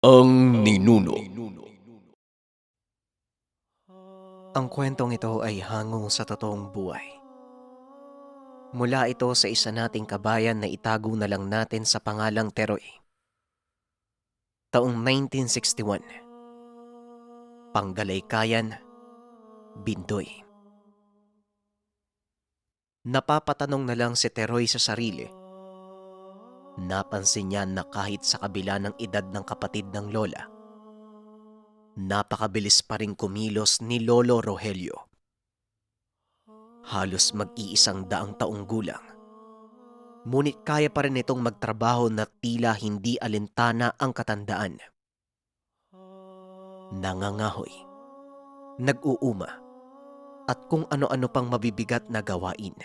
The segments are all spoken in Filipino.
Ang Ninuno. Ang kwentong ito ay hango sa totoong buhay. Mula ito sa isa nating kabayan na itago na lang natin sa pangalang Teroy. Taong 1961. Panggalaykayan, Bindoy. Napapatanong na lang si Teroy sa sarili. Napansin niya na kahit sa kabila ng edad ng kapatid ng lola, napakabilis pa rin kumilos ni Lolo Rogelio. Halos mag-iisang daang taong gulang. Ngunit kaya pa rin itong magtrabaho na tila hindi alintana ang katandaan. Nangangahoy, nag-uuma, at kung ano-ano pang mabibigat na gawain.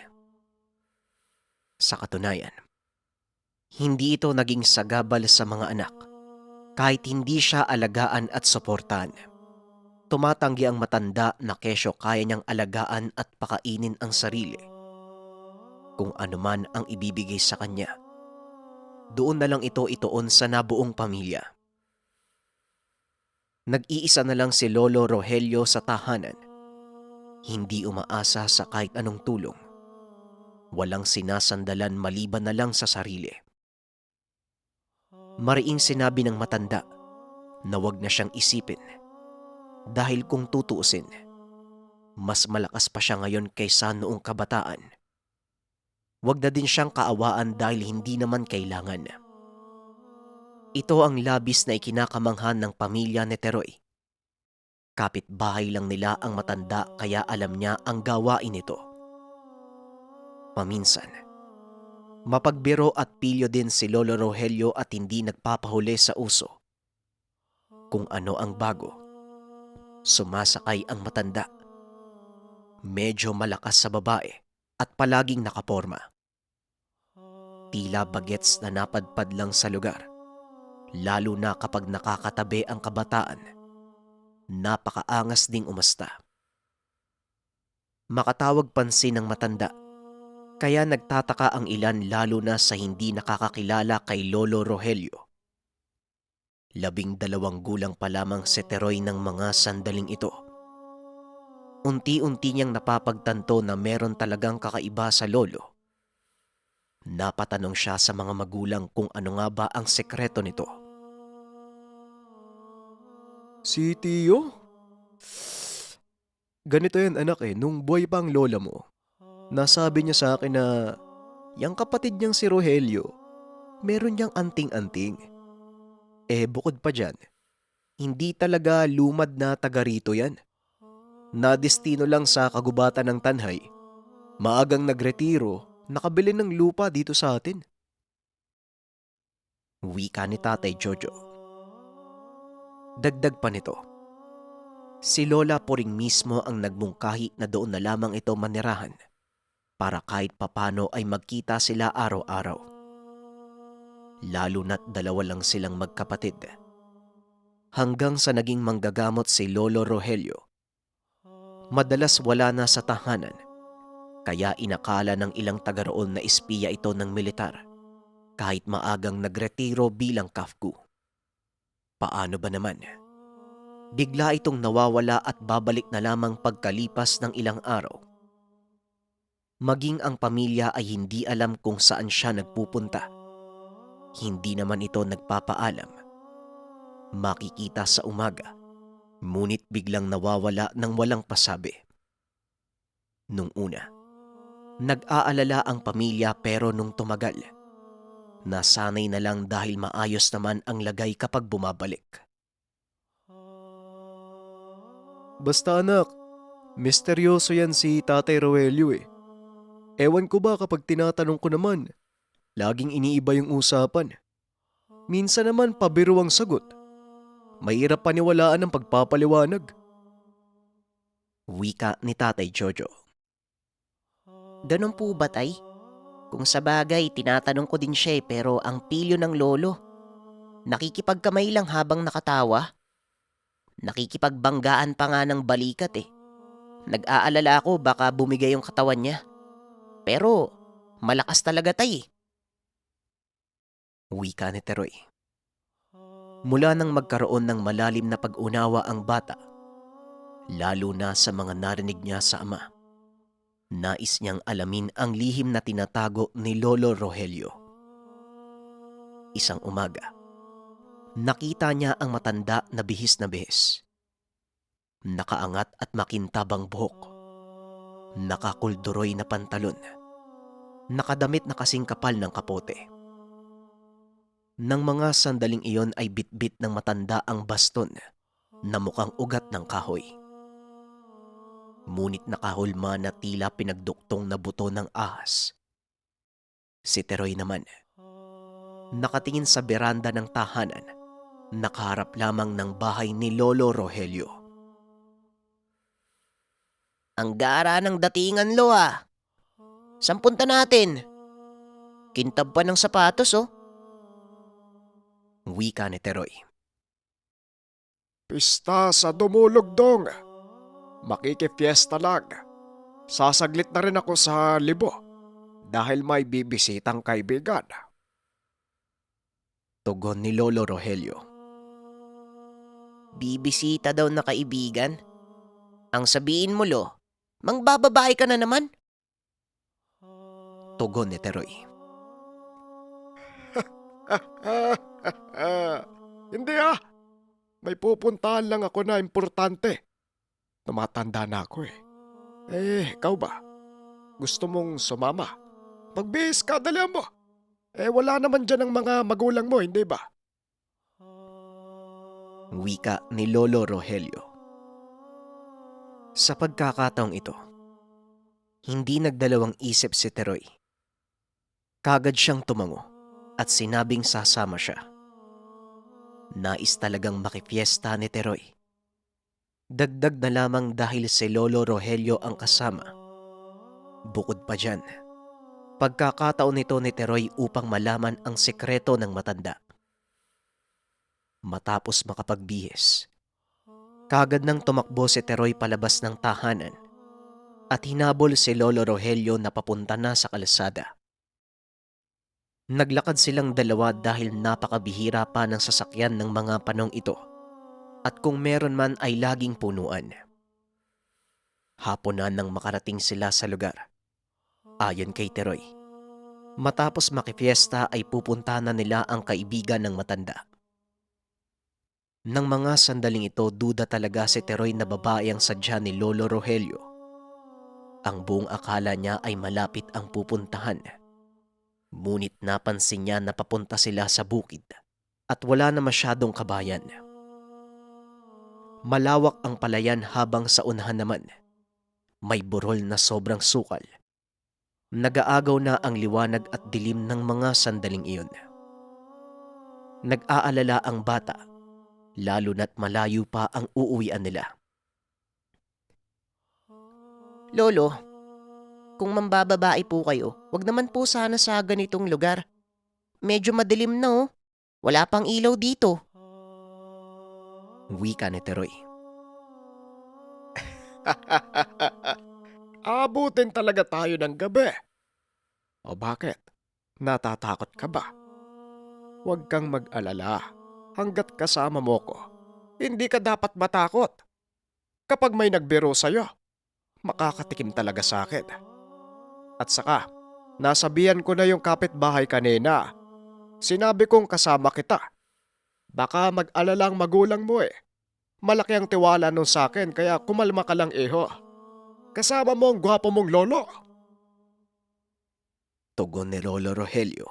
Sa katunayan, hindi ito naging sagabal sa mga anak kahit hindi siya alagaan at suportahan. Tumatanggi ang matanda na kesyo kaya niyang alagaan at pakainin ang sarili. Kung ano man ang ibibigay sa kanya, doon na lang ito ituon sa nabuong pamilya. Nag-iisa na lang si Lolo Rogelio sa tahanan. Hindi umaasa sa kahit anong tulong. Walang sinasandalan maliban na lang sa sarili. Mariing sinabi ng matanda na wag na siyang isipin dahil kung tutuusin, mas malakas pa siya ngayon kaysa noong kabataan. Wag na din siyang kaawaan dahil hindi naman kailangan. Ito ang labis na ikinakamanghan ng pamilya ni Teroy. Kapitbahay lang nila ang matanda kaya alam niya ang gawain nito. Paminsan, mapagbiro at pilyo din si Lolo Rogelio at hindi nagpapahuli sa uso. Kung ano ang bago, sumasakay ang matanda. Medyo malakas sa babae at palaging nakaporma. Tila bagets na napadpad lang sa lugar, lalo na kapag nakakatabi ang kabataan. Napakaangas ding umasta. Makatawag pansin ng matanda, kaya nagtataka ang ilan lalo na sa hindi nakakakilala kay Lolo Rogelio. 12 gulang pa lamang si Teroy ng mga sandaling ito. Unti-unti niyang napapagtanto na meron talagang kakaiba sa lolo. Napatanong siya sa mga magulang kung ano nga ba ang sekreto nito. Si Tio? Ganito yan anak nung buhay pa ang lola mo. Nasabi niya sa akin na yung kapatid niyang si Rogelio, meron niyang anting-anting. Bukod pa dyan, hindi talaga lumad na taga rito yan. Nadestino lang sa kagubatan ng Tanhay. Maagang nagretiro, nakabili ng lupa dito sa atin. Wika ni Tatay Jojo. Dagdag pa nito, si Lola Poring mismo ang nagmungkahi na doon na lamang ito manirahan para kahit papano ay magkita sila araw-araw. Lalo na't dalawa lang silang magkapatid. Hanggang sa naging manggagamot si Lolo Rogelio. Madalas wala na sa tahanan, kaya inakala ng ilang taga roon na espiya ito ng militar kahit maagang nagretiro bilang kafku. Paano ba naman? Bigla itong nawawala at babalik na lamang pagkalipas ng ilang araw. Maging ang pamilya ay hindi alam kung saan siya nagpupunta. Hindi naman ito nagpapaalam. Makikita sa umaga, ngunit biglang nawawala ng walang pasabi. Nung una, nag-aalala ang pamilya pero nung tumagal, nasanay na lang dahil maayos naman ang lagay kapag bumabalik. Basta anak, misteryoso yan si Tatay Rogelio Ewan ko ba kapag tinatanong ko naman, laging iniiba yung usapan. Minsan naman pabiro ang sagot. Mahirap paniwalaan ang pagpapaliwanag. Wika ni Tatay Jojo. Ganun po ba, tay? Kung sa bagay, tinatanong ko din siya pero ang pilyo ng lolo. Nakikipagkamay lang habang nakatawa. Nakikipagbanggaan pa nga ng balikat Nag-aalala ako baka bumigay yung katawan niya. Pero malakas talaga tay. Wika ni Teroy. Mula nang magkaroon ng malalim na pag-unawa ang bata, lalo na sa mga narinig niya sa ama, nais niyang alamin ang lihim na tinatago ni Lolo Rogelio. Isang umaga, nakita niya ang matanda na bihis na bihis. Nakaangat at makintabang buhok, nakakulduroy na pantalon, nakadamit na kasing kapal ng kapote. Nang mga sandaling iyon ay bitbit ng matanda ang baston na mukhang ugat ng kahoy. Ngunit nakahulma na tila pinagduktong na buto ng ahas. Si Teroy naman, nakatingin sa beranda ng tahanan, nakaharap lamang ng bahay ni Lolo Rogelio. Ang gara ng datingan, Lo ah. Saan punta natin? Kintab pa ng sapatos oh. Wika ni Teroy. Pista sa Dumulugdong. Makikifiesta lang. Sasaglit na rin ako sa libo dahil may bibisitang kaibigan. Tugon ni Lolo Rogelio. Bibisita daw na kaibigan? Ang sabihin mo, Lo, mangbababae ka na naman? Tugon ni Teroy. Hindi ah. May pupuntahan lang ako na importante. Tumatanda na ako eh. Ikaw ba? Gusto mong sumama? Magbihis ka, dalihan mo. Wala naman dyan ang mga magulang mo, hindi ba? Wika ni Lolo Rogelio. Sa pagkakataong ito, hindi nagdalawang isip si Teroy. Kagad siyang tumango at sinabing sasama siya. Nais talagang makifiesta ni Teroy. Dagdag na lamang dahil si Lolo Rogelio ang kasama. Bukod pa dyan, pagkakataon nito ni Teroy upang malaman ang sekreto ng matanda. Matapos makapagbihis, kagad nang tumakbo si Teroy palabas ng tahanan at hinabol si Lolo Rogelio na papunta na sa kalsada. Naglakad silang dalawa dahil napakabihira pa ng sasakyan ng mga panong ito at kung meron man ay laging punuan. Hapon na nang makarating sila sa lugar. Ayon kay Teroy, matapos makifiesta ay pupunta na nila ang kaibigan ng matanda. Nang mga sandaling ito, duda talaga si Teroy na babae ang sadya ni Lolo Rogelio. Ang buong akala niya ay malapit ang pupuntahan. Ngunit napansin niya na papunta sila sa bukid at wala na masyadong kabayan. Malawak ang palayan habang sa unahan naman, may burol na sobrang sukal. Nag-aagaw na ang liwanag at dilim ng mga sandaling iyon. Nag-aalala ang bata, lalo na't malayo pa ang uuwian nila. Lolo, kung mambababae po kayo, wag naman po sana sa ganitong lugar. Medyo madilim na oh. Wala pang ilaw dito. Wika ni Teroy. Abutin talaga tayo ng gabi. O bakit? Natatakot ka ba? Huwag kang mag-alala. Hanggat kasama mo ko, hindi ka dapat matakot. Kapag may nagbiro sa'yo, makakatikim talaga sa akin. At saka, nasabihan ko na yung kapitbahay kanina. Sinabi kong kasama kita. Baka mag-alala ang magulang mo eh. Malaki ang tiwala nun sa akin kaya kumalma ka lang iho. Kasama mo ang gwapo mong lolo. Tugon ni Lolo Rogelio.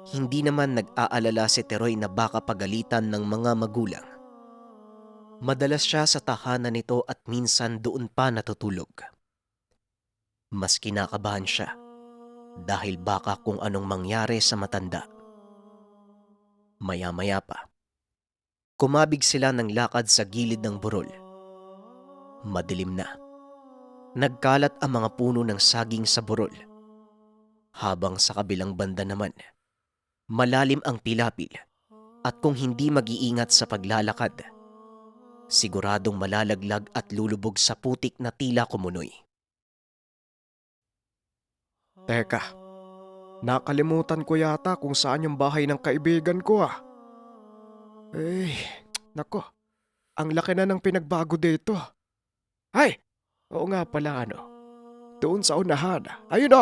Hindi naman nag-aalala si Teroy na baka pagalitan ng mga magulang. Madalas siya sa tahanan nito at minsan doon pa natutulog. Mas kinakabahan siya dahil baka kung anong mangyari sa matanda. Maya-maya pa, kumabig sila ng lakad sa gilid ng burol. Madilim na. Nagkalat ang mga puno ng saging sa burol. Habang sa kabilang banda naman, malalim ang pilapil at kung hindi mag-iingat sa paglalakad, siguradong malalaglag at lulubog sa putik na tila kumunoy. Teka, nakalimutan ko yata kung saan yung bahay ng kaibigan ko ah. Eh, nako, ang laki na ng pinagbago dito. Ay, oo nga pala doon sa unahan. Ayun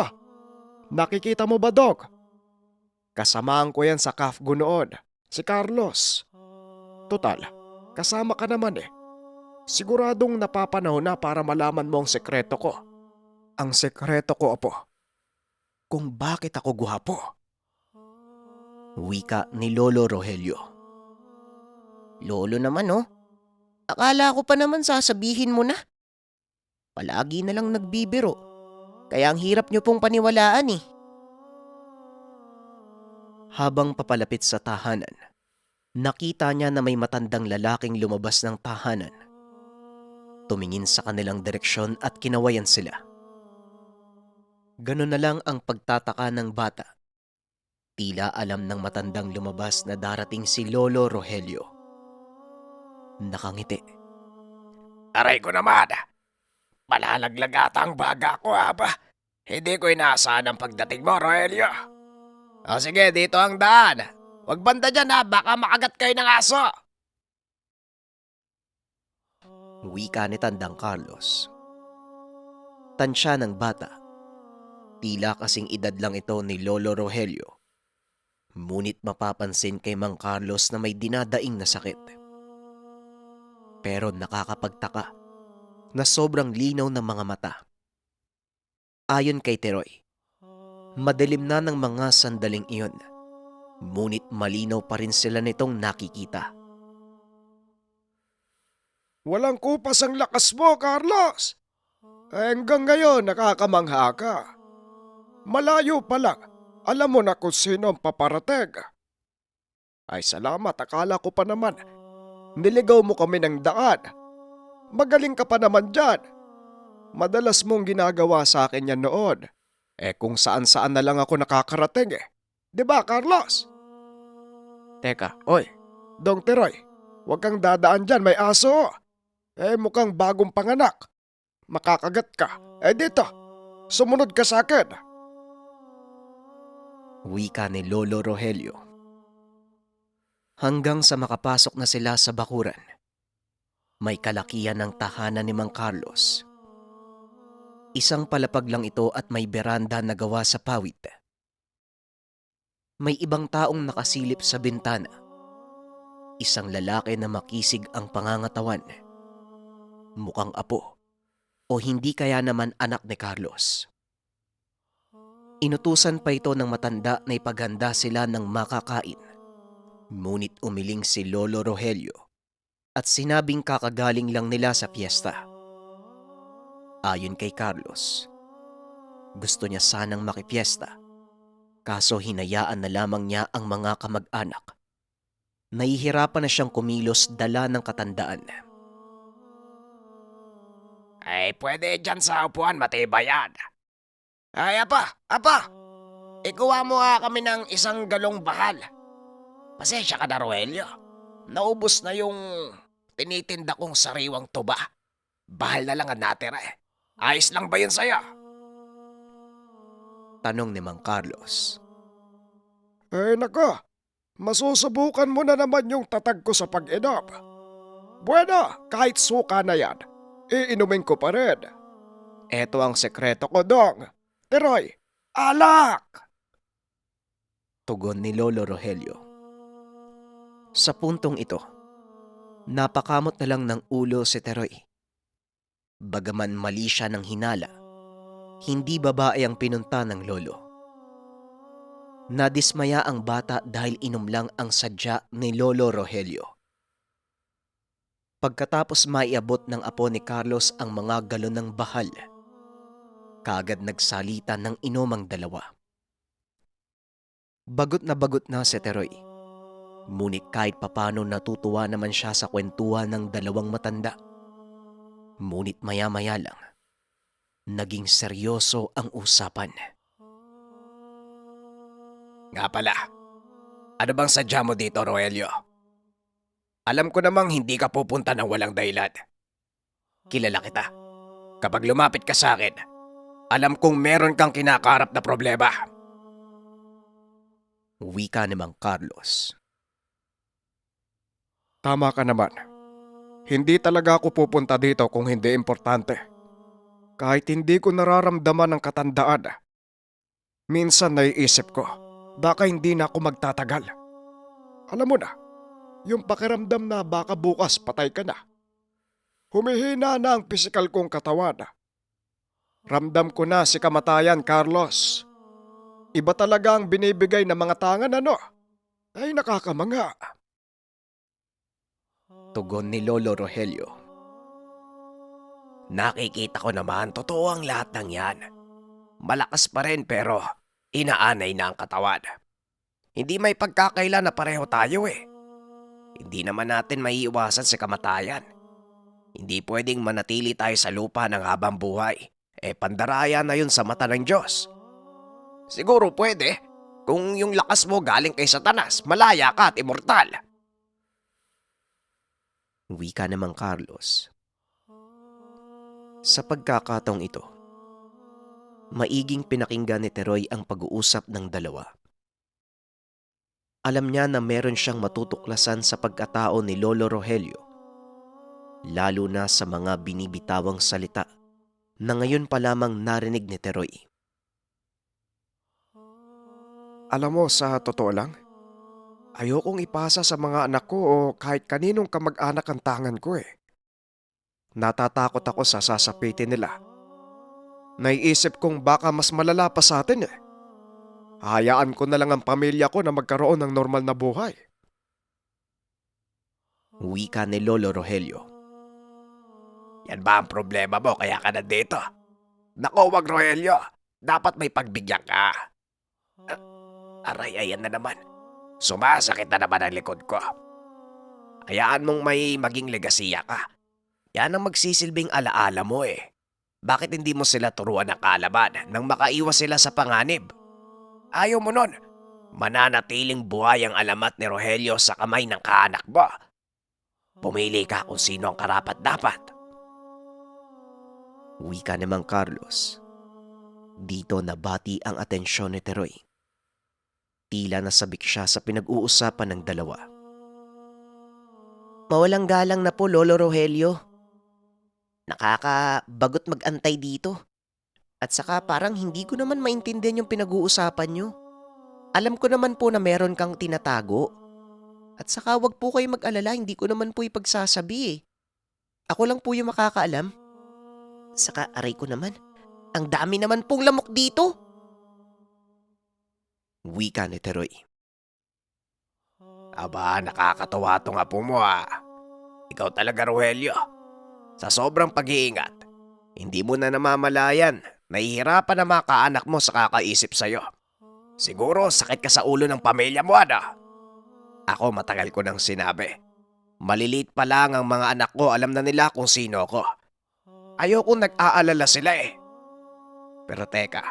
nakikita mo ba, Dok? Kasamahan ko yan sa Kafgo noon, si Carlos. Total, kasama ka naman eh. Siguradong napapanahon na para malaman mo ang sekreto ko. Ang sekreto ko, Apo, kung bakit ako guwapo. Wika ni Lolo Rogelio. Lolo naman akala ko pa naman sasabihin mo na. Palagi na lang nagbibiro. Kaya ang hirap niyo pong paniwalaan eh. Habang papalapit sa tahanan, nakita niya na may matandang lalaking lumabas ng tahanan. Tumingin sa kanilang direksyon at kinawayan sila. Ganun na lang ang pagtataka ng bata. Tila alam ng matandang lumabas na darating si Lolo Rogelio. Nakangiti. Aray ko naman. Malalaglag ata ang baga ko, ba? Hindi ko inaasahan ang pagdating mo, Rogelio. O sige, dito ang daan. Huwag banda dyan baka makagat kayo ng aso. Wika ni Tandang Carlos. Tansya ng bata. Tila kasing edad lang ito ni Lolo Rogelio. Ngunit mapapansin kay Mang Carlos na may dinadaing na sakit. Pero nakakapagtaka na sobrang linaw ng mga mata. Ayon kay Teroy, madilim na ng mga sandaling iyon. Ngunit malinaw pa rin sila nitong nakikita. Walang kupas ang lakas mo, Carlos. Hanggang ngayon nakakamangha ka. Malayo pa lang, alam mo na kung sino ang paparating. Ay salamat, akala ko pa naman. Niligaw mo kami ng daan. Magaling ka pa naman dyan. Madalas mong ginagawa sa akin yan noon. Kung saan-saan na lang ako nakakarating . Diba, Carlos? Teka, oy, Dong Teroy, huwag kang dadaan dyan, may aso. Mukhang bagong panganak. Makakagat ka. Dito, sumunod ka sa akin. Wika ni Lolo Rogelio. Hanggang sa makapasok na sila sa bakuran. May kalakihan ng tahanan ni Mang Carlos. Isang palapag lang ito at may beranda na gawa sa pawid. May ibang taong nakasilip sa bintana. Isang lalaki na makisig ang pangangatawan. Mukhang apo o hindi kaya naman anak ni Carlos. Inutusan pa ito ng matanda na ipaganda sila ng makakain. Ngunit umiling si Lolo Rogelio at sinabing kakagaling lang nila sa piyesta. Ayon kay Carlos, gusto niya sanang makipiesta, kaso hinayaan na lamang niya ang mga kamag-anak. Nahihirapan na siyang kumilos dala ng katandaan. Pwede dyan sa upuan, matibay yan. Apa, ikuha mo kami ng isang galong bakal. Pasensya ka na, Rogelio. Naubos na yung tinitinda kong sariwang tuba. Bahal na lang ang natira . Ayos lang ba yun sa'yo? Tanong ni Mang Carlos. Nako, masusubukan mo na naman yung tatag ko sa pag-inom. Bueno, kahit suka na yan, iinumin ko pa rin. Eto ang sekreto ko, Dong. Teroy, alak! Tugon ni Lolo Rogelio. Sa puntong ito, napakamot na lang ng ulo si Teroy. Bagaman mali siya ng hinala, hindi babae ang pinunta ng lolo. Nadismaya ang bata dahil inom lang ang sadya ni Lolo Rogelio. Pagkatapos maiabot ng apo ni Carlos ang mga galon ng bahal, kaagad nagsalita ng inomang dalawa. Bagot na si Teroy. Ngunit kahit papano natutuwa naman siya sa kwentuhan ng dalawang matanda. Ngunit maya-maya lang, naging seryoso ang usapan. Nga pala, ano bang sadya mo dito, Rogelio? Alam ko namang hindi ka pupunta ng walang dahilan. Kilala kita. Kapag lumapit ka sa akin, alam kong meron kang kinakaharap na problema. Wika ni Mang Carlos. Tama ka naman. Hindi talaga ako pupunta dito kung hindi importante. Kahit hindi ko nararamdaman ang katandaan, minsan naiisip ko, baka hindi na ako magtatagal. Alam mo na, yung pakiramdam na baka bukas patay ka na. Humihina na ang pisikal kong katawan. Ramdam ko na si kamatayan, Carlos. Iba talaga ang binibigay ng mga tangan, ano? Ay, nakakamanga. Tugon ni Lolo Rogelio. Nakikita ko naman, totoo ang lahat ng yan. Malakas pa rin pero inaanay na ang katawan. Hindi may pagkakaila na pareho tayo eh. Hindi naman natin maiiwasan si kamatayan. Hindi pwedeng manatili tayo sa lupa ng habang buhay. Pandaraya na yun sa mata ng Diyos. Siguro pwede. Kung yung lakas mo galing kay Satanas, malaya ka at immortal. Wika namang Carlos. Sa pagkakataong ito, maiging pinakinggan ni Teroy ang pag-uusap ng dalawa. Alam niya na meron siyang matutuklasan sa pagkatao ni Lolo Rogelio, lalo na sa mga binibitawang salita na ngayon pa lamang narinig ni Teroy. Alam mo, sa totoo lang, ayokong ipasa sa mga anak ko o kahit kaninong kamag-anak ang tangan ko eh. Natatakot ako sa sasapitin nila. Naiisip kong baka mas malala pa sa atin eh. Hayaan ko na lang ang pamilya ko na magkaroon ng normal na buhay. Wika ni Lolo Rogelio. Yan ba ang problema mo kaya ka nandito? Naku, wag Rogelio. Dapat may pagbigyan ka. Aray, ayan na naman. Sumasakit na naman ang likod ko. Hayaan mong may maging legasiya ka. Yan ang magsisilbing alaala mo eh. Bakit hindi mo sila turuan ng kaalaman nang makaiwas sila sa panganib? Ayaw mo nun. Mananatiling buhay ang alamat ni Rogelio sa kamay ng kaanak mo. Pumili ka kung sino ang karapat-dapat. Wika namang Carlos. Dito nabati ang atensyon ni Teroy. Tila nasabik siya sa pinag-uusapan ng dalawa. Mawalang galang na po, Lolo Rogelio. Nakakabagot mag-antay dito. At saka parang hindi ko naman maintindihan yung pinag-uusapan nyo. Alam ko naman po na meron kang tinatago. At saka wag po kayo mag-alala, hindi ko naman po ipagsasabi eh. Ako lang po yung makakaalam. Saka aray ko naman, ang dami naman pong lamok dito. Wika ni Teroy. Aba, nakakatawa tong apo mo ah. Ikaw talaga, Rogelio. Sa sobrang pag-iingat, hindi mo na namamalayan, nahihirapan na mga kaanak mo sa kakaisip sa'yo. Siguro sakit ka sa ulo ng pamilya mo, ano? Ako matagal ko nang sinabi. Maliliit pa lang ang mga anak ko, alam na nila kung sino ko. Ayoko nag-aalala sila eh. Pero teka,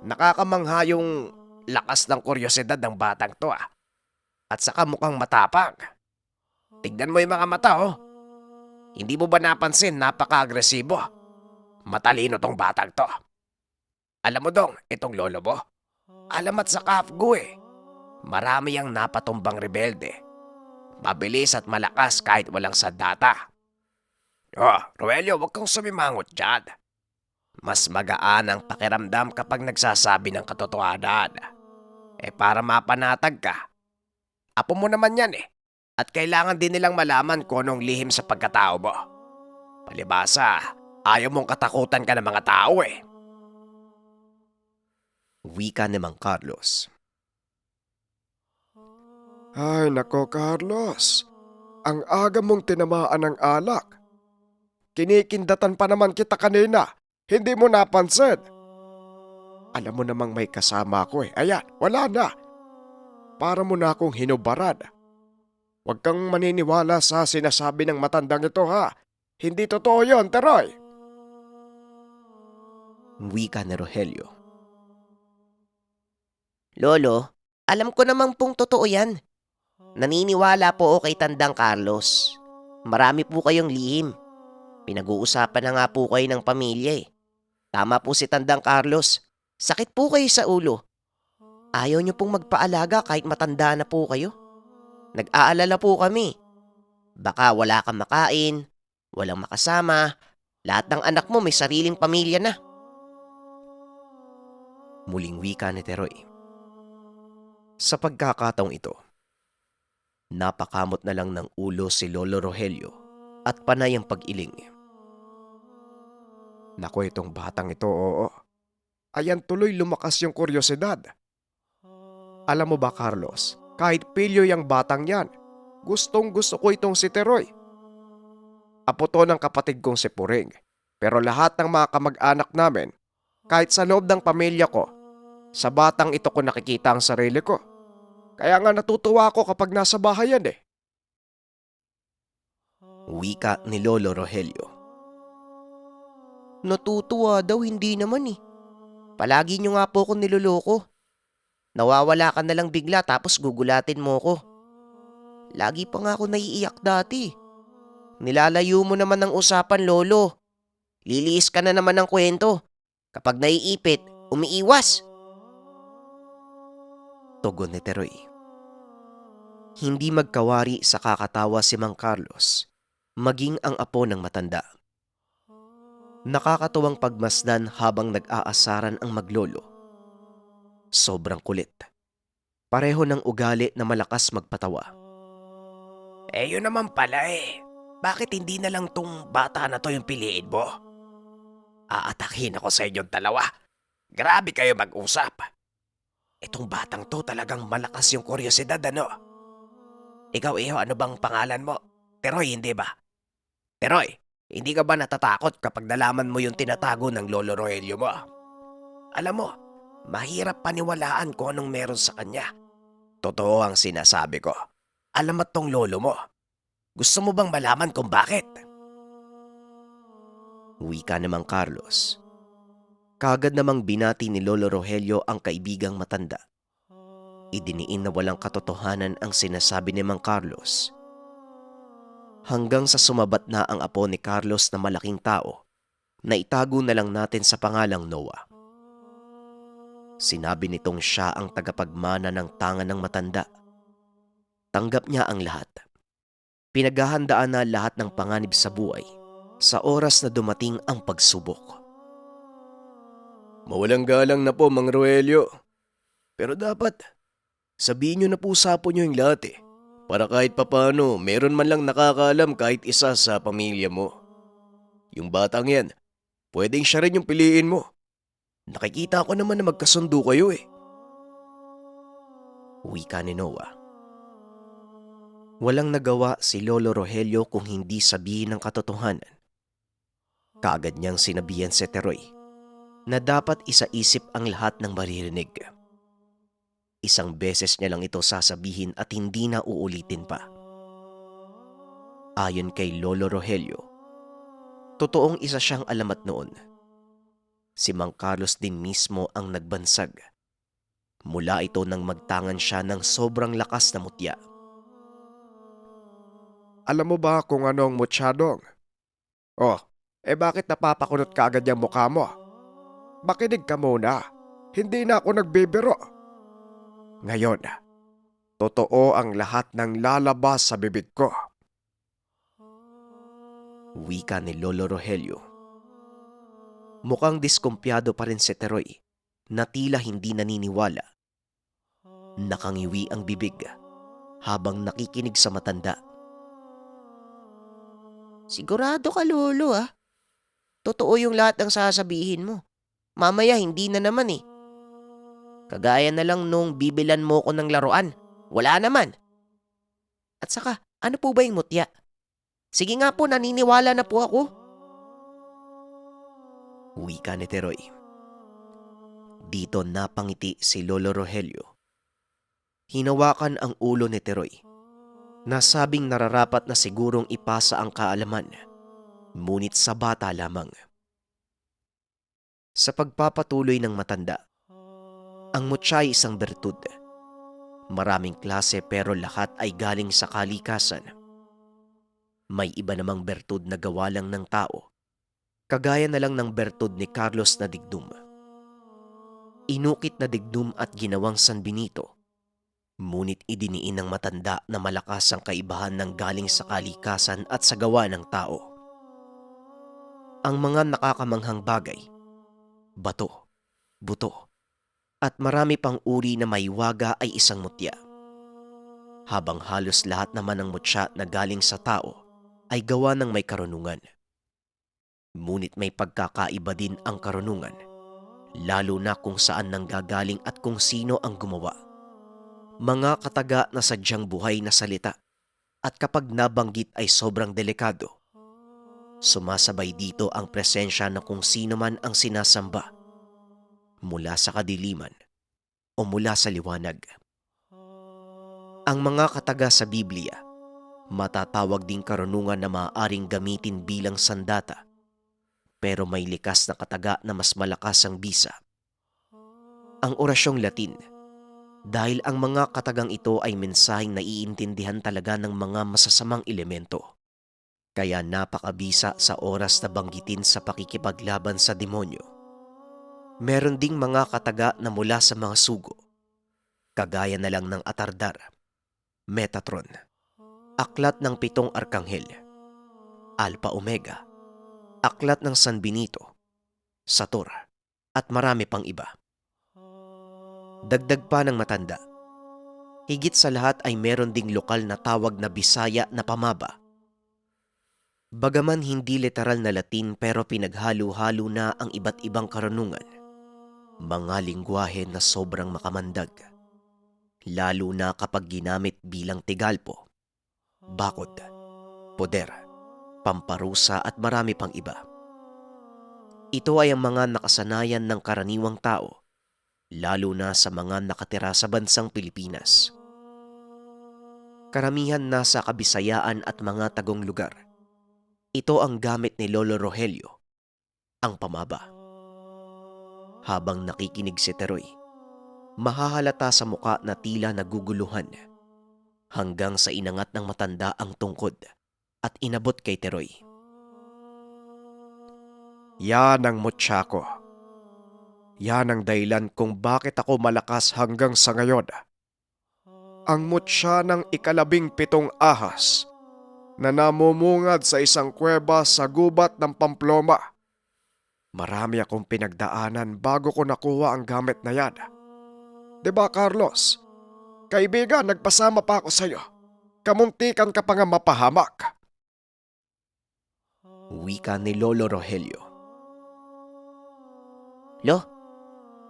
nakakamangha yung lakas ng kuryosidad ng batang to ah. At saka mukhang matapang. Tignan mo yung mga mata oh. Hindi mo ba napansin napaka-agresibo? Matalino tong batang to. Alam mo dong, itong lolo mo, alamat sa Kafgo eh. Marami ang napatumbang rebelde. Mabilis at malakas kahit walang sandata. Oh, Rogelio, huwag kang sumimangot dyan. Mas magaan ang pakiramdam kapag nagsasabi ng katotohanan. Para mapanatag ka. Apo mo naman yan eh. At kailangan din nilang malaman kung anong lihim sa pagkatao mo. Palibasa, ayaw mong katakutan ka ng mga tao eh. Wika ni Mang Carlos. Ay nako, Carlos. Ang aga mong tinamaan ng alak. Kinikindatan pa naman kita kanina. Hindi mo napansin. Alam mo namang may kasama ako eh. Ayan, wala na. Para mo na akong hinubaran. Huwag kang maniniwala sa sinasabi ng matandang ito ha. Hindi totoo yon, Teroy. Wika ni Rogelio. Lolo, alam ko namang pong totoo yan. Naniniwala po ako kay Tandang Carlos. Marami po kayong lihim. Pinag-uusapan na nga po kayo ng pamilya eh. Tama po si Tandang Carlos. Sakit po kayo sa ulo. Ayaw niyo pong magpaalaga kahit matanda na po kayo. Nag-aalala po kami. Baka wala kang makain, walang makasama, lahat ng anak mo may sariling pamilya na. Muling wika ni Teroy. Sa pagkakataong ito, napakamot na lang ng ulo si Lolo Rogelio at panay ang pag-iling. Naku, itong batang ito, oo. Ayan tuloy lumakas yung kuryosidad. Alam mo ba, Carlos, kahit pilyo yung batang yan, gustong gusto ko itong si Teroy. Apo to ng kapatid kong si Puring. Pero lahat ng mga kamag-anak namin, kahit sa loob ng pamilya ko, sa batang ito ko nakikita ang sarili ko. Kaya nga natutuwa ako kapag nasa bahay yan eh. Wika ni Lolo Rogelio. Natutuwa daw, hindi naman eh. Palagi nyo nga po akong niloloko. Nawawala ka na lang bigla tapos gugulatin mo ko. Lagi pa nga ako naiiyak dati. Nilalayo mo naman ng usapan, Lolo. Liliis ka na naman ng kwento. Kapag naiipit, umiiwas. Tugon ni Teroy. Hindi magkawari sa kakatawa si Mang Carlos, maging ang apo ng matanda. Nakakatuwang pagmasdan habang nag-aasaran ang maglolo. Sobrang kulit. Pareho ng ugali na malakas magpatawa. Yun naman pala eh. Bakit hindi na lang tong bata na to yung piliin mo? Aatakin ako sa inyong dalawa. Grabe kayo mag-usap. Itong batang to talagang malakas yung kuryosidad, ano? Ikaw, Iho, ano bang pangalan mo? Teroy, hindi ba? Teroy, hindi ka ba natatakot kapag nalaman mo yung tinatago ng Lolo Rogelio mo? Alam mo, mahirap paniwalaan kung anong meron sa kanya. Totoo ang sinasabi ko. Alamat tong lolo mo. Gusto mo bang malaman kung bakit? Wika ni Mang Carlos. Kagad namang binati ni Lolo Rogelio ang kaibigang matanda. Idiniin na walang katotohanan ang sinasabi ni Mang Carlos. Hanggang sa sumabat na ang apo ni Carlos na malaking tao, na itago na lang natin sa pangalang Noah. Sinabi nitong siya ang tagapagmana ng tangan ng matanda. Tanggap niya ang lahat. Pinaghahandaan na lahat ng panganib sa buhay sa oras na dumating ang pagsubok. Mawalang galang na po, Mang Rogelio. Pero dapat, sabihin niyo na po sa apo niyo yung lahat eh. Para kahit papano, meron man lang nakakaalam kahit isa sa pamilya mo. Yung batang yan, pwedeng siya rin yung piliin mo. Nakikita ko naman na magkasundo kayo eh. Wika ni Noah. Walang nagawa si Lolo Rogelio kung hindi sabihin ng katotohanan. Kaagad niyang sinabihan si Teroy na dapat isa-isip ang lahat ng maririnig. Isang beses niya lang ito sasabihin at hindi na uulitin pa. Ayon kay Lolo Rogelio, totoong isa siyang alamat noon. Si Mang Carlos din mismo ang nagbansag. Mula ito nang magtangan siya ng sobrang lakas na mutya. Alam mo ba kung ano ang mutsyadong? Oh, bakit napapakunot ka agad yung mukha mo? Makinig ka muna. Hindi na ako nagbibiro. Ngayon, totoo ang lahat ng lalabas sa bibig ko. Wika ni Lolo Rogelio. Mukhang diskumpiyado pa rin si Teroy na tila hindi naniniwala. Nakangiwi ang bibig habang nakikinig sa matanda. Sigurado ka, Lolo ah. Totoo yung lahat ng sasabihin mo. Mamaya hindi na naman eh. Kagaya na lang nung bibilan mo ko ng laruan. Wala naman. At saka, ano po ba yung mutya? Sige nga po, naniniwala na po ako. Wika ni Teroy. Dito napangiti si Lolo Rogelio. Hinawakan ang ulo ni Teroy. Nasabing nararapat na sigurong ipasa ang kaalaman, ngunit sa bata lamang. Sa pagpapatuloy ng matanda, ang mutya ay isang bertud. Maraming klase pero lahat ay galing sa kalikasan. May iba namang bertud na gawa lang ng tao, kagaya na lang ng bertud ni Carlos na digdum. Inukit na digdum at ginawang San Benito. Ngunit idiniin ng matanda na malakas ang kaibahan ng galing sa kalikasan at sa gawa ng tao. Ang mga nakakamanghang bagay, bato, buto, at marami pang uri na may waga ay isang mutya. Habang halos lahat naman ng mutya na galing sa tao ay gawa ng may karunungan. Ngunit may pagkakaiba din ang karunungan, lalo na kung saan nanggagaling at kung sino ang gumawa. Mga kataga na sadyang buhay na salita at kapag nabanggit ay sobrang delikado. Sumasabay dito ang presensya ng kung sino man ang sinasamba, mula sa kadiliman o mula sa liwanag. Ang mga kataga sa Biblia, matatawag ding karunungan na maaaring gamitin bilang sandata, pero may likas na kataga na mas malakas ang bisa. Ang orasyong Latin, dahil ang mga katagang ito ay mensaheng naiintindihan talaga ng mga masasamang elemento. Kaya napakabisa sa oras na banggitin sa pakikipaglaban sa demonyo. Meron ding mga kataga na mula sa mga sugo, kagaya na lang ng Atardar, Metatron, Aklat ng 7 Arkanghel, Alpha Omega, Aklat ng San Benito, Sator, at marami pang iba. Dagdag pa ng matanda, higit sa lahat ay meron ding lokal na tawag na Bisaya na pamaba. Bagaman hindi literal na Latin pero pinaghalo-halo na ang iba't ibang karunungan. Mga lingwahe na sobrang makamandag, lalo na kapag ginamit bilang tigalpo, bakod, poder, pamparusa at marami pang iba. Ito ay ang mga nakasanayan ng karaniwang tao, lalo na sa mga nakatira sa bansang Pilipinas. Karamihan nasa Kabisayaan at mga tagong lugar. Ito ang gamit ni Lolo Rogelio, ang pamaba. Habang nakikinig si Teroy, mahahalata sa muka na tila naguguluhan, hanggang sa inangat ng matanda ang tungkod at inabot kay Teroy. Yan ang mutya ko. Yan ang dahilan kung bakit ako malakas hanggang sa ngayon. Ang mutya ng 17 ahas na namumungad sa isang kuweba sa gubat ng Pamplona. Marami akong pinagdaanan bago ko nakuha ang gamit na yan. Diba, Carlos? Kaibigan, nagpasama pa ako sa'yo. Kamuntikan ka pa nga mapahamak. Wika ni Lolo Rogelio. Lo,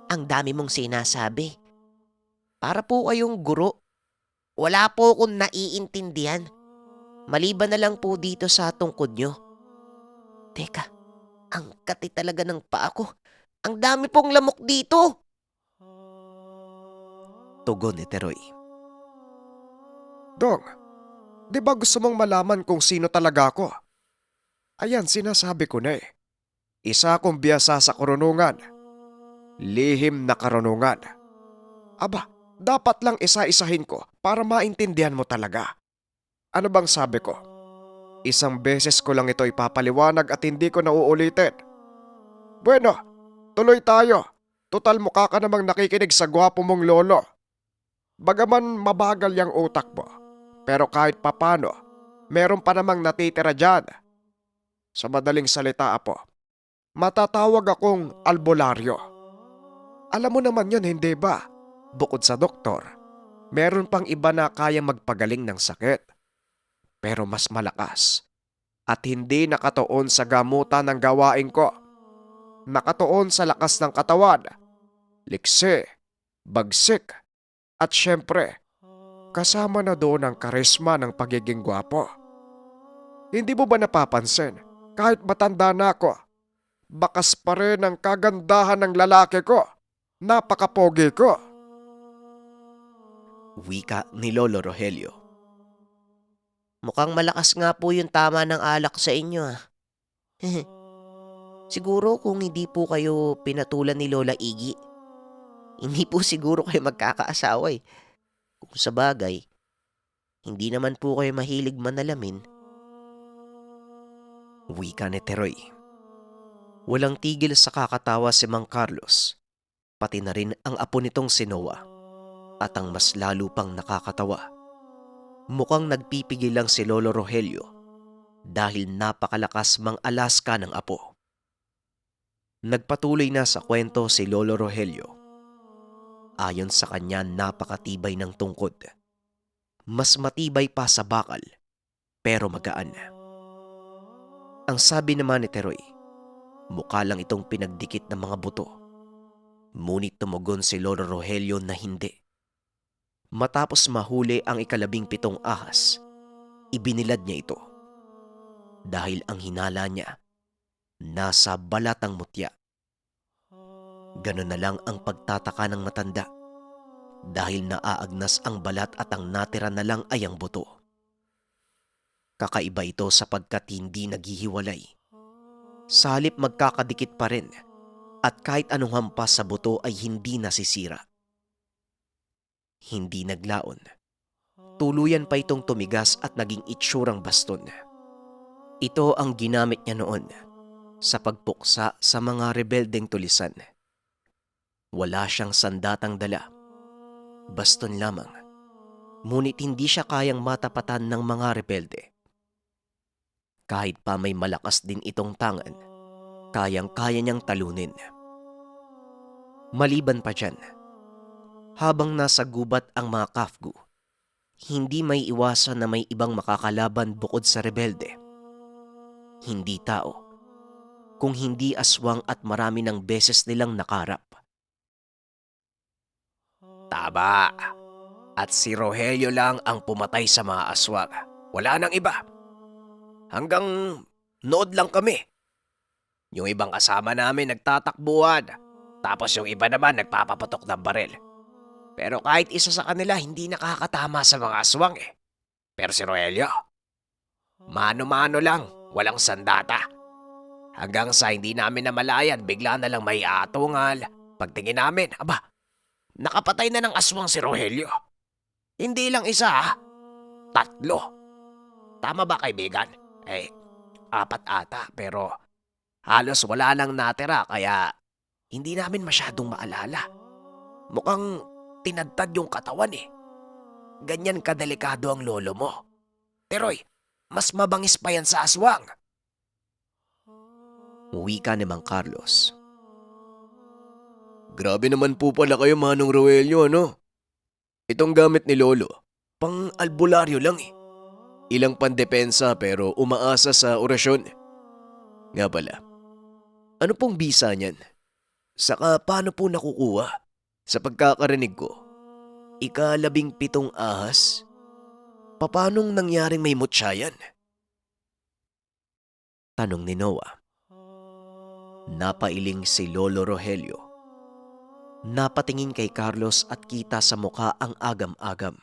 ang dami mong sinasabi. Para po kayong guro. Wala po akong naiintindihan. Maliban na lang po dito sa tungkod nyo. Teka, ang kati talaga ng paa ko. Ang dami pong lamok dito. Tugon ni Teroy. Dong, di ba gusto mong malaman kung sino talaga ako? Ayan, sinasabi ko na eh. Isa akong biyasa sa karunungan. Lihim na karunungan. Aba, dapat lang isa-isahin ko para maintindihan mo talaga. Ano bang sabi ko? Isang beses ko lang ito ipapaliwanag at hindi ko na uulitin. Bueno, tuloy tayo. Total mukha ka namang nakikinig sa gwapo mong lolo. Bagaman mabagal yung utak mo, pero kahit papano, meron pa namang natitira dyan. Sa madaling salita, Apo, matatawag akong albularyo. Alam mo naman yun, hindi ba? Bukod sa doktor, meron pang iba na kaya magpagaling ng sakit. Pero mas malakas at hindi nakatuon sa gamutan ng gawain ko. Nakatuon sa lakas ng katawan, liksi, bagsik, at syempre, kasama na doon ang karisma ng pagiging gwapo. Hindi mo ba napapansin, kahit matanda na ako, bakas pa rin ang kagandahan ng lalaki ko. Napakapogi ko. Wika ni Lolo Rogelio. Mukhang malakas nga po yung tama ng alak sa inyo ah. Siguro kung hindi po kayo pinatulan ni Lola Iggy, hindi po siguro kayo magkakaasawa eh. Kung sa bagay, hindi naman po kayo mahilig manalamin. Wika ni Teroy. Walang tigil sa kakatawa si Mang Carlos, pati na rin ang apo nitong si Noah. At ang mas lalo pang nakakatawa, mukhang nagpipigil lang si Lolo Rogelio dahil napakalakas mang alaska ng apo. Nagpatuloy na sa kwento si Lolo Rogelio. Ayon sa kanya, napakatibay ng tungkod. Mas matibay pa sa bakal, pero magaan. Ang sabi naman ni Teroy, mukha lang itong pinagdikit ng mga buto. Ngunit tumugon si Lolo Rogelio na hindi. Matapos mahuli ang 17 ahas, ibinilad niya ito. Dahil ang hinala niya, nasa balat ang mutya. Ganon na lang ang pagtataka ng matanda. Dahil naaagnas ang balat at ang natira na lang ay ang buto. Kakaiba ito sapagkat hindi naghihiwalay. Sa halip magkakadikit pa rin at kahit anong hampas sa buto ay hindi nasisira. Hindi naglaon. Tuluyan pa itong tumigas at naging itsurang baston. Ito ang ginamit niya noon sa pagpuksa sa mga rebeldeng tulisan. Wala siyang sandatang dala. Baston lamang. Ngunit hindi siya kayang matapatan ng mga rebelde. Kahit pa may malakas din itong tangan, kayang-kaya niyang talunin. Maliban pa dyan, habang nasa gubat ang mga Kafgu, hindi may iwasan na may ibang makakalaban bukod sa rebelde. Hindi tao, kung hindi aswang at marami ng beses nilang nakarap. Tama. At si Rogelio lang ang pumatay sa mga aswang. Wala nang iba. Hanggang nood lang kami. Yung ibang kasama namin nagtatakbuhan. Tapos yung iba naman nagpapapatok ng baril. Pero kahit isa sa kanila hindi nakakatama sa mga aswang eh. Pero si Rogelio, mano-mano lang, walang sandata. Hanggang sa hindi namin namalayan, bigla na lang may atungal. Pagtingin namin, aba, nakapatay na ng aswang si Rogelio. Hindi lang isa ha, 3. Tama ba kaibigan? 4 ata pero halos wala lang natira kaya hindi namin masyadong maalala. Mukhang tinadtad yung katawan eh. Ganyan kadelikado ang lolo mo. Teroy, mas mabangis pa yan sa aswang. Wika ni Mang Carlos. Grabe naman po pala kayo Manong Rogelio ano? Itong gamit ni Lolo, pang albularyo lang eh. Ilang pandepensa pero umaasa sa orasyon. Nga pala, ano pong bisa niyan? Saka paano po nakukuha? Sa pagkakarinig ko, 17 ahas? Papanong nangyaring may mutya yan? Tanong ni Noah. Napailing si Lolo Rogelio. Napatingin kay Carlos at kita sa mukha ang agam-agam.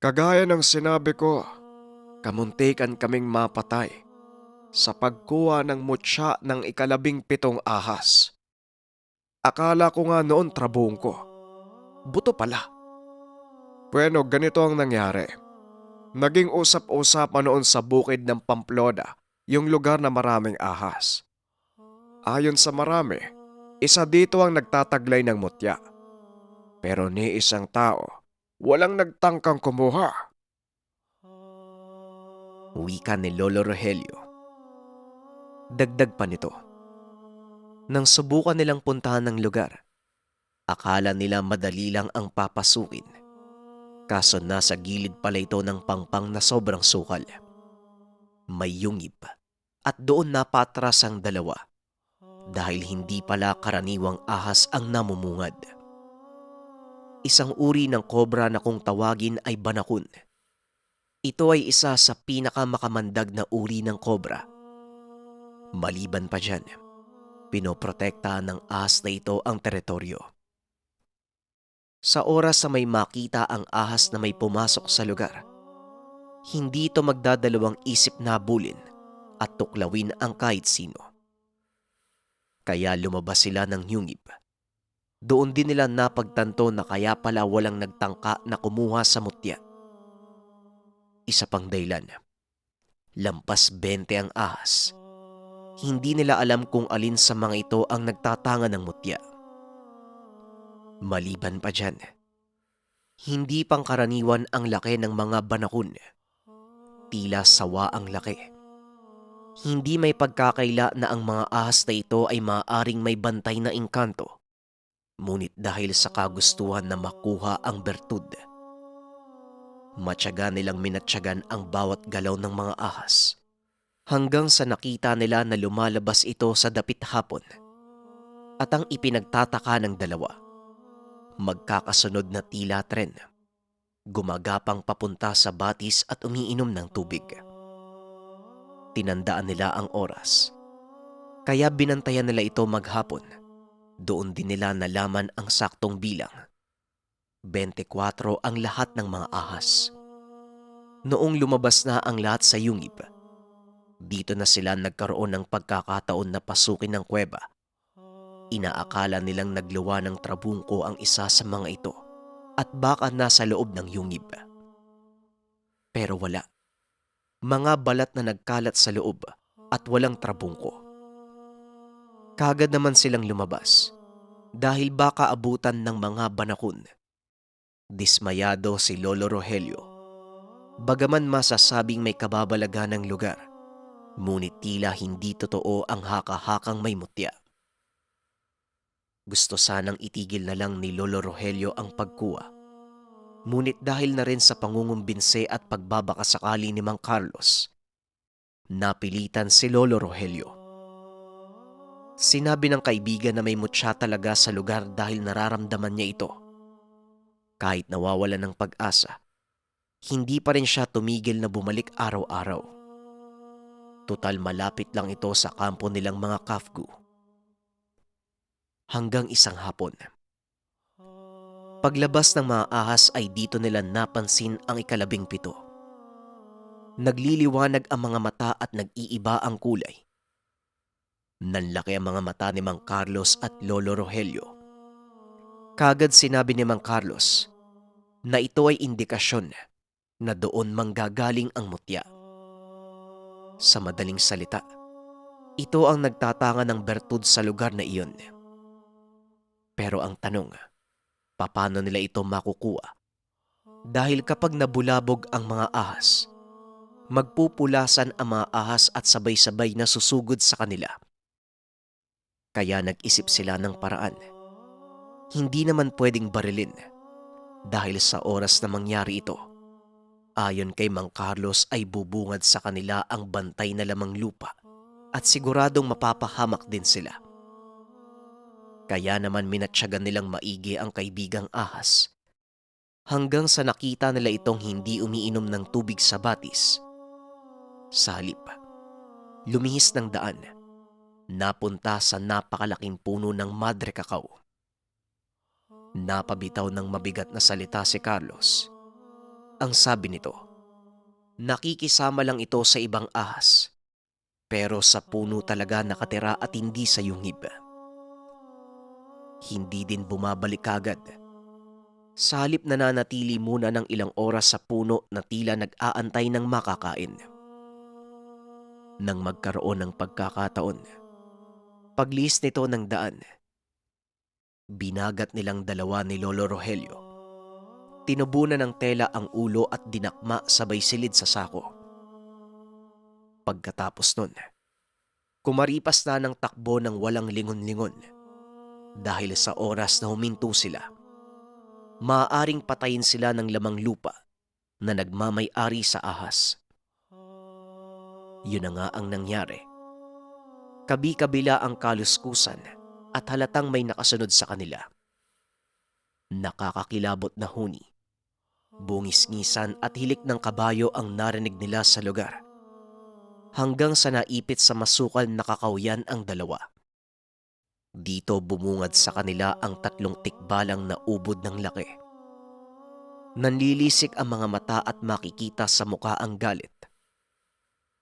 Kagaya ng sinabi ko, kamuntikan kaming mapatay sa pagkuha ng mutya ng 17 ahas. Akala ko nga noon trabong ko. Buto pala. Bueno, ganito ang nangyari. Naging usap-usapan noon sa bukid ng Pamplona, yung lugar na maraming ahas. Ayon sa marami, isa dito ang nagtataglay ng mutya. Pero ni isang tao, walang nagtangkang kumuha. Wika ni Lolo Rogelio. Dagdag pa nito. Nang subukan nilang puntahan ng lugar, akala nila madali lang ang papasukin. Kaso nasa gilid pala ito ng pangpang na sobrang sukal. May yungib at doon napatras ang dalawa dahil hindi pala karaniwang ahas ang namumungad. Isang uri ng kobra na kung tawagin ay banakun. Ito ay isa sa pinakamakamandag na uri ng kobra. Maliban pa dyan, pinoprotektahan ng ahas na ito ang teritoryo. Sa oras na may makita ang ahas na may pumasok sa lugar, hindi ito magdadalawang isip na habulin at tuklawin ang kahit sino. Kaya lumabas sila ng yungib. Doon din nila napagtanto na kaya pala walang nagtangka na kumuha sa mutya. Isa pang dahilan, lampas 20 ang ahas. Hindi nila alam kung alin sa mga ito ang nagtatanga ng mutya. Maliban pa dyan, hindi pangkaraniwan ang laki ng mga banakon. Tila sawa ang laki. Hindi may pagkakaila na ang mga ahas na ito ay maaaring may bantay na engkanto. Ngunit dahil sa kagustuhan na makuha ang bertud, matyaga nilang minatyagan ang bawat galaw ng mga ahas. Hanggang sa nakita nila na lumalabas ito sa dapit hapon. At ang ipinagtataka ng dalawa, magkakasunod na tila tren, gumagapang papunta sa batis at umiinom ng tubig. Tinandaan nila ang oras, kaya binantayan nila ito maghapon. Doon din nila nalaman ang saktong bilang. 24 ang lahat ng mga ahas. Noong lumabas na ang lahat sa yungib, dito na sila nagkaroon ng pagkakataon na pasukin ng kuweba. Inaakala nilang nagluwa ng trabungko ang isa sa mga ito at baka nasa loob ng yungib. Pero wala. Mga balat na nagkalat sa loob at walang trabungko. Kagad naman silang lumabas dahil baka abutan ng mga banakon. Dismayado si Lolo Rogelio. Bagaman masasabing may kababalaghan ng lugar, ngunit tila hindi totoo ang haka-hakang may mutya. Gusto sanang itigil na lang ni Lolo Rogelio ang pagkuha. Ngunit dahil na rin sa pangungumbinse at pagbabakasakali ni Mang Carlos, napilitan si Lolo Rogelio. Sinabi ng kaibigan na may mutya talaga sa lugar dahil nararamdaman niya ito. Kahit nawawalan ng pag-asa, hindi pa rin siya tumigil na bumalik araw-araw. Tutal malapit lang ito sa kampo nilang mga kafgu. Hanggang isang hapon. Paglabas ng mga ahas ay dito nila napansin ang 17. Nagliliwanag ang mga mata at nag-iiba ang kulay. Nanlaki ang mga mata ni Mang Carlos at Lolo Rogelio. Kagad sinabi ni Mang Carlos na ito ay indikasyon na doon manggagaling ang mutya. Sa madaling salita, ito ang nagtatanga ng bertud sa lugar na iyon. Pero ang tanong, paano nila ito makukuha? Dahil kapag nabulabog ang mga ahas, magpupulasan ang mga ahas at sabay-sabay na susugod sa kanila. Kaya nag-isip sila ng paraan. Hindi naman pwedeng barilin dahil sa oras na mangyari ito, ayon kay Mang Carlos ay bubungad sa kanila ang bantay na lamang lupa at siguradong mapapahamak din sila. Kaya naman minatyagan nilang maigi ang kaibigang ahas hanggang sa nakita nila itong hindi umiinom ng tubig sa batis. Sa halip, lumihis ng daan, napunta sa napakalaking puno ng madre cacao. Napabitaw ng mabigat na salita si Carlos. Ang sabi nito, nakikisama lang ito sa ibang ahas, pero sa puno talaga nakatira at hindi sa yungib. Hindi din bumabalik agad. Sa halip nananatili muna ng ilang oras sa puno na tila nag-aantay ng makakain. Nang magkaroon ng pagkakataon, paglis nito ng daan, binagat nilang dalawa ni Lolo Rogelio. Tinubunan ng tela ang ulo at dinakma sabay silid sa sako. Pagkatapos nun, kumaripas na ng takbo ng walang lingon-lingon. Dahil sa oras na huminto sila, maaaring patayin sila ng lamang lupa na nagmamay-ari sa ahas. Yun na nga ang nangyari. Kabi-kabila ang kaluskusan at halatang may nakasunod sa kanila. Nakakakilabot na huni, bungis-ngisan at hilik ng kabayo ang narinig nila sa lugar. Hanggang sa naipit sa masukal na kakawyan ang dalawa. Dito bumungad sa kanila ang 3 tikbalang na ubod ng laki. Nanlilisik ang mga mata at makikita sa mukha ang galit.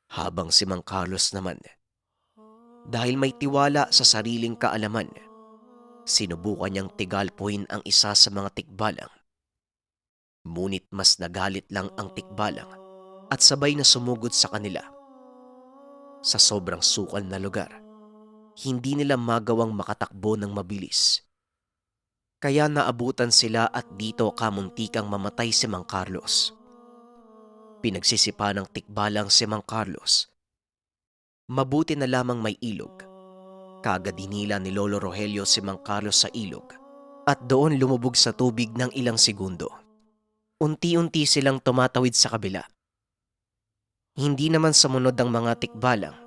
Habang si Mang Carlos naman, dahil may tiwala sa sariling kaalaman, sinubukan niyang tigalpuin ang isa sa mga tikbalang. Ngunit mas nagalit lang ang tikbalang at sabay na sumugod sa kanila. Sa sobrang sukal na lugar, hindi nila magawang makatakbo ng mabilis. Kaya naabutan sila at dito kamuntikang mamatay si Mang Carlos. Pinagsisipa ng tikbalang si Mang Carlos. Mabuti na lamang may ilog. Kaagad hinila ni Lolo Rogelio si Mang Carlos sa ilog at doon lumubog sa tubig ng ilang segundo. Unti-unti silang tumatawid sa kabila. Hindi naman sumunod ang mga tikbalang.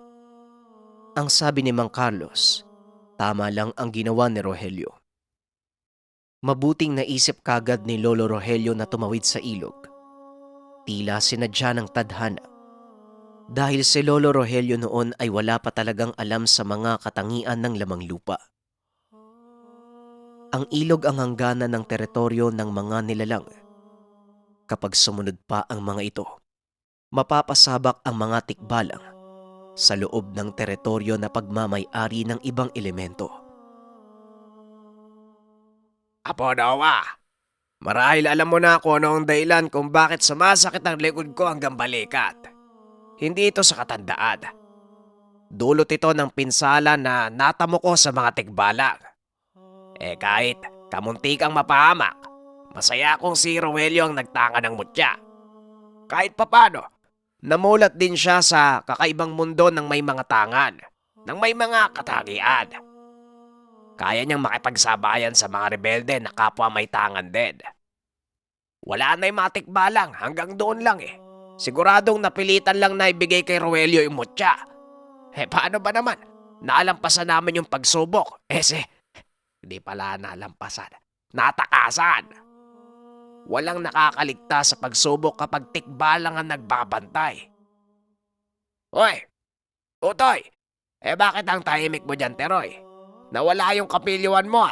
Ang sabi ni Mang Carlos, tama lang ang ginawa ni Rogelio. Mabuting naisip kagad ni Lolo Rogelio na tumawid sa ilog. Tila sinadya ng tadhana. Dahil si Lolo Rogelio noon ay wala pa talagang alam sa mga katangian ng lamang lupa. Ang ilog ang hangganan ng teritoryo ng mga nilalang. Kapag sumunod pa ang mga ito, mapapasabak ang mga tikbalang sa loob ng teritoryo na pagmamay-ari ng ibang elemento. Apo Noah, marahil alam mo na kung ano ang dahilan kung bakit sumasakit ang likod ko hanggang balikat. Hindi ito sa katandaan. Dulot ito ng pinsala na natamo ko sa mga tikbalang. Kahit kamuntikang mapahamak, masaya kong si Rogelio ang nagtanga ng mutya. Kahit papano, namulat din siya sa kakaibang mundo ng may mga tangan, ng may mga katangian. Kaya niyang makipagsabayan sa mga rebelde na kapwa may tangan din. Wala na yung mga tikbalang, hanggang doon lang eh. Siguradong napilitan lang na ibigay kay Rogelio yung mutya. Paano ba naman? Naalampasan namin yung pagsubok. Hindi pala nalampasan. Natakasan. Walang nakakaligtas sa pagsubok kapag tikbalang ang nagbabantay. Hoy! Utoy! Bakit ang tahimik mo dyan, Teroy? Nawala yung kapilyuan mo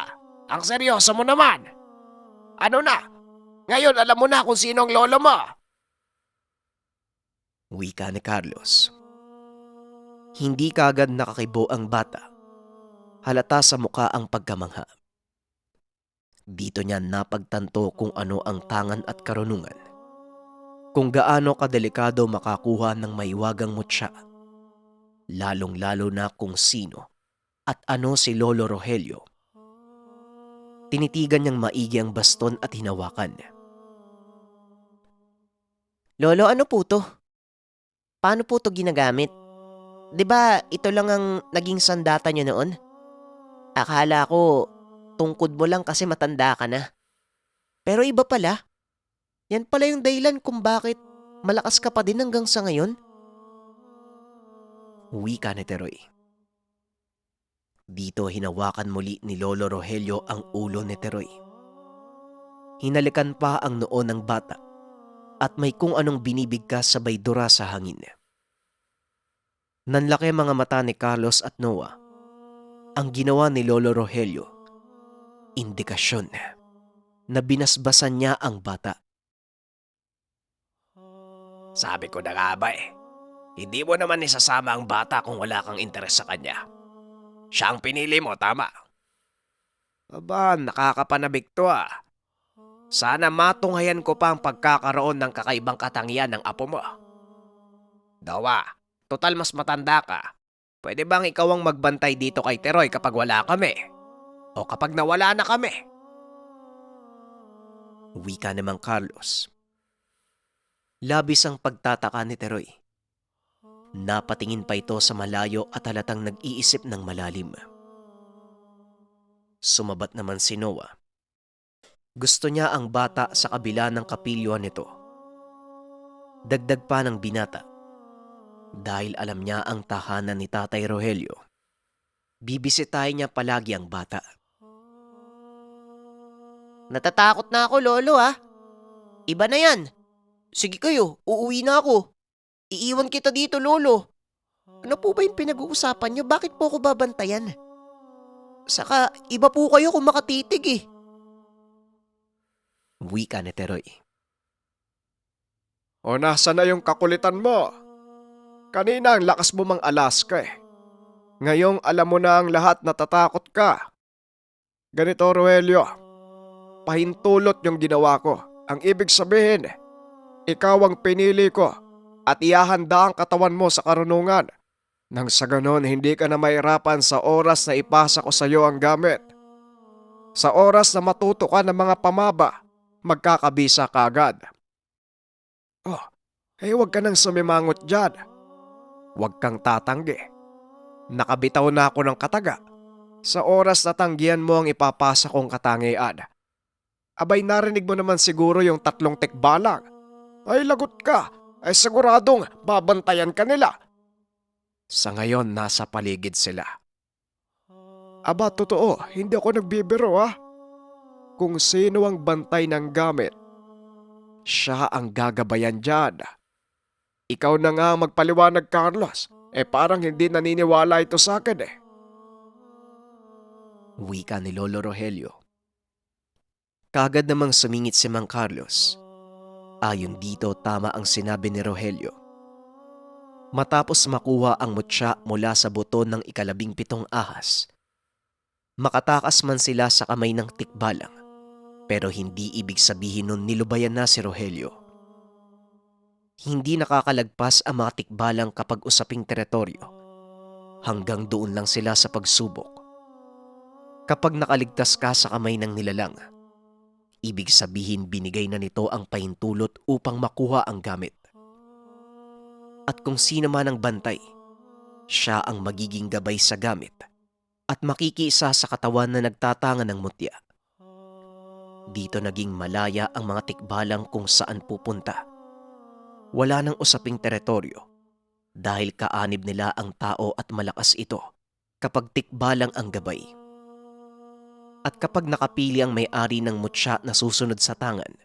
Ang seryoso mo naman. Ano na? Ngayon alam mo na kung sino ang lolo mo. Wika ni Carlos. Hindi kaagad nakakibo ang bata. Halata sa muka ang pagkamangha. Dito niya napagtanto kung ano ang tangan at karunungan. Kung gaano kadelikado makakuha ng maiwagang mutya. Lalong-lalo na kung sino at ano si Lolo Rogelio. Tinitigan niyang maigi ang baston at hinawakan. Lolo, ano po to? Paano po to ginagamit? 'Di ba ito lang ang naging sandata niyo noon? Akala ko tungkod mo lang kasi matanda ka na. Pero iba pala. Yan pala yung dahilan kung bakit malakas ka pa din hanggang sa ngayon. Wika ni Teroy. Dito hinawakan muli ni Lolo Rogelio ang ulo ni Teroy. Hinalikan pa ang noo ng bata at may kung anong binibigkas sabay dura sa hangin. Nanlaki mga mata ni Carlos at Noah. Ang ginawa ni Lolo Rogelio, indikasyon na binasbasan niya ang bata. Sabi ko na nga ba hindi mo naman isasama ang bata kung wala kang interes sa kanya. Siya ang pinili mo, tama? Aba, nakakapanabik to Sana matunghayan ko pa ang pagkakaroon ng kakaibang katangian ng apo mo. Dawa, total mas matanda ka. Pwede bang ikaw ang magbantay dito kay Teroy kapag wala kami? O kapag nawala na kami? Wika namang Carlos. Labis ang pagtataka ni Teroy. Napatingin pa ito sa malayo at halatang nag-iisip ng malalim. Sumabat naman si Noah. Gusto niya ang bata sa kabila ng kapilyuan nito. Dagdag pa ng binata. Dahil alam niya ang tahanan ni Tatay Rogelio. Bibisitahin niya palagi ang bata. Natatakot na ako, Lolo Iba na yan. Sige kayo, uuwi na ako. Iiwan kita dito, Lolo. Ano po ba yung pinag-uusapan niyo? Bakit po ako babantayan? Saka, iba po kayo kung makatitig Wika ni Teroy. O nasa na yung kakulitan mo? Kanina ang lakas mo mang alas ka Ngayong alam mo na ang lahat, natatakot ka. Ganito, Rogelio. Pahintulot yung ginawa ko. Ang ibig sabihin, ikaw ang pinili ko at ihahanda ang katawan mo sa karunungan. Nang sa ganon, hindi ka na mahirapan sa oras na ipasa ko sa iyo ang gamit. Sa oras na matuto ka ng mga pamaba, magkakabisa ka agad. Oh, huwag ka nang sumimangot dyan. Huwag kang tatanggi. Nakabitaw na ako ng kataga. Sa oras na tanggihan mo ang ipapasa kong katangian. Abay narinig mo naman siguro yung 3 tikbalang. Ay lagot ka, ay siguradong babantayan ka nila. Sa ngayon nasa paligid sila. Aba totoo, hindi ako nagbibiro ha. Kung sino ang bantay ng gamit, siya ang gagabayan dyan. Ikaw na nga magpaliwanag, Carlos. Parang hindi naniniwala ito sa akin eh. Wika ni Lolo Rogelio. Kagad namang sumingit si Mang Carlos. Ayon dito, tama ang sinabi ni Rogelio. Matapos makuha ang mutya mula sa buto ng 17 ahas, makatakas man sila sa kamay ng tikbalang, pero hindi ibig sabihin nun nilubayan na si Rogelio. Hindi nakakalagpas ang mga tikbalang kapag usaping teritoryo. Hanggang doon lang sila sa pagsubok. Kapag nakaligtas ka sa kamay ng nilalang, ibig sabihin binigay na nito ang pahintulot upang makuha ang gamit. At kung sino man ang bantay, siya ang magiging gabay sa gamit at makikiisa sa katawan na nagtatanga ng mutya. Dito naging malaya ang mga tikbalang kung saan pupunta. Wala nang usaping teritoryo dahil kaanib nila ang tao at malakas ito kapag tikbalang ang gabay. At kapag nakapili ang may-ari ng mutya na susunod sa tangan,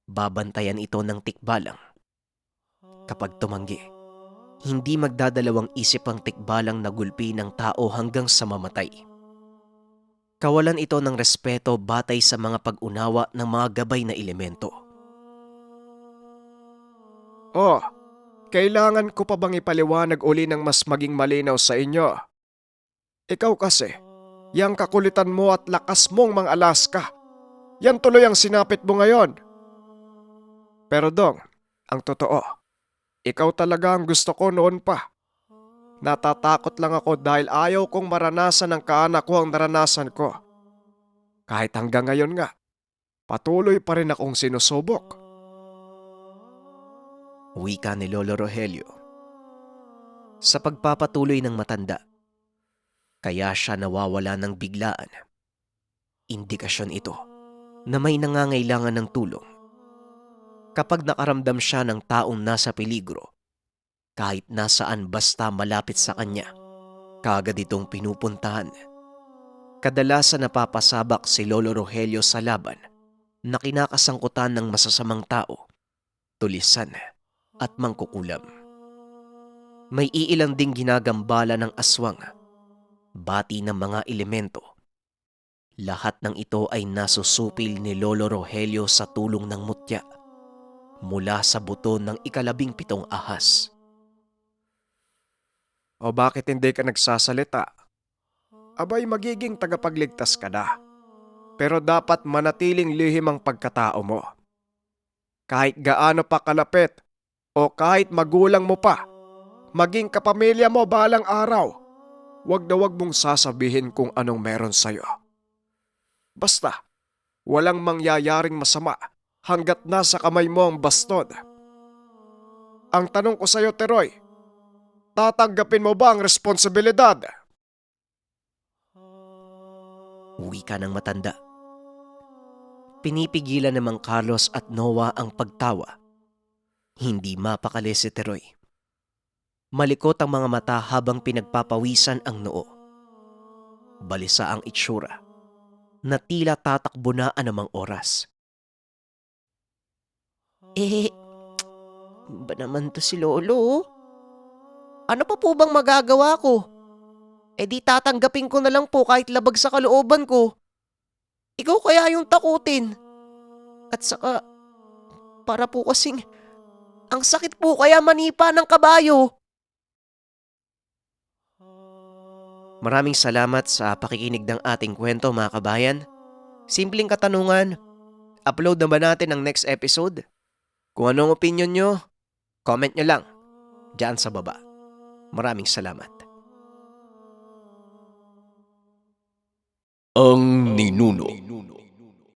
babantayan ito ng tikbalang. Kapag tumanggi, hindi magdadalawang isip ang tikbalang na gulpi ng tao hanggang sa mamatay. Kawalan ito ng respeto batay sa mga pag-unawa ng mga gabay na elemento. Oh, kailangan ko pa bang ipaliwanag uli ng mas maging malinaw sa inyo? Ikaw kasi, yang kakulitan mo at lakas mong mga Alaska, yan tuloy ang sinapit mo ngayon. Pero Dong, ang totoo, ikaw talaga ang gusto ko noon pa. Natatakot lang ako dahil ayaw kong maranasan ng kaanak ko ang naranasan ko. Kahit hanggang ngayon nga, patuloy pa rin akong sinusubok. Wika ni Lolo Rogelio. Sa pagpapatuloy ng matanda, kaya siya nawawala ng biglaan. Indikasyon ito na may nangangailangan ng tulong. Kapag nakaramdam siya ng taong nasa peligro, kahit nasaan basta malapit sa kanya, kaagad itong pinupuntahan. Kadalasan napapasabak si Lolo Rogelio sa laban na kinakasangkutan ng masasamang tao, tulisan at mangkukulam. May iilang ding ginagambala ng aswang, bati ng mga elemento. Lahat ng ito ay nasusupil ni Lolo Rogelio sa tulong ng mutya mula sa buto ng 17 ahas. O bakit hindi ka nagsasalita? Abay magiging tagapagligtas ka na. Pero dapat manatiling lihim ang pagkatao mo. Kahit gaano pa kalapit o kahit magulang mo pa, maging kapamilya mo balang araw, wag na wag mong sasabihin kung anong meron sa'yo. Basta, walang mangyayaring masama hanggat nasa kamay mo ang baston. Ang tanong ko sa'yo, Teroy, tatanggapin mo ba ang responsibilidad? Wika ng matanda. Pinipigilan ni Mang Carlos at Noah ang pagtawa. Hindi mapakali si Teroy. Malikot ang mga mata habang pinagpapawisan ang noo. Balisa ang itsura na tila tatakbo na anumang oras. Ba naman to si Lolo? Ano pa po bang magagawa ko? Di tatanggapin ko na lang po kahit labag sa kalooban ko. Ikaw kaya yung takutin. At saka, para po kasing, ang sakit po kaya manipa ng kabayo. Maraming salamat sa pakikinig ng ating kwento mga kabayan. Simpleng katanungan, upload na ba natin ang next episode? Kung anong opinion nyo, comment nyo lang dyan sa baba. Maraming salamat. Ang ninuno.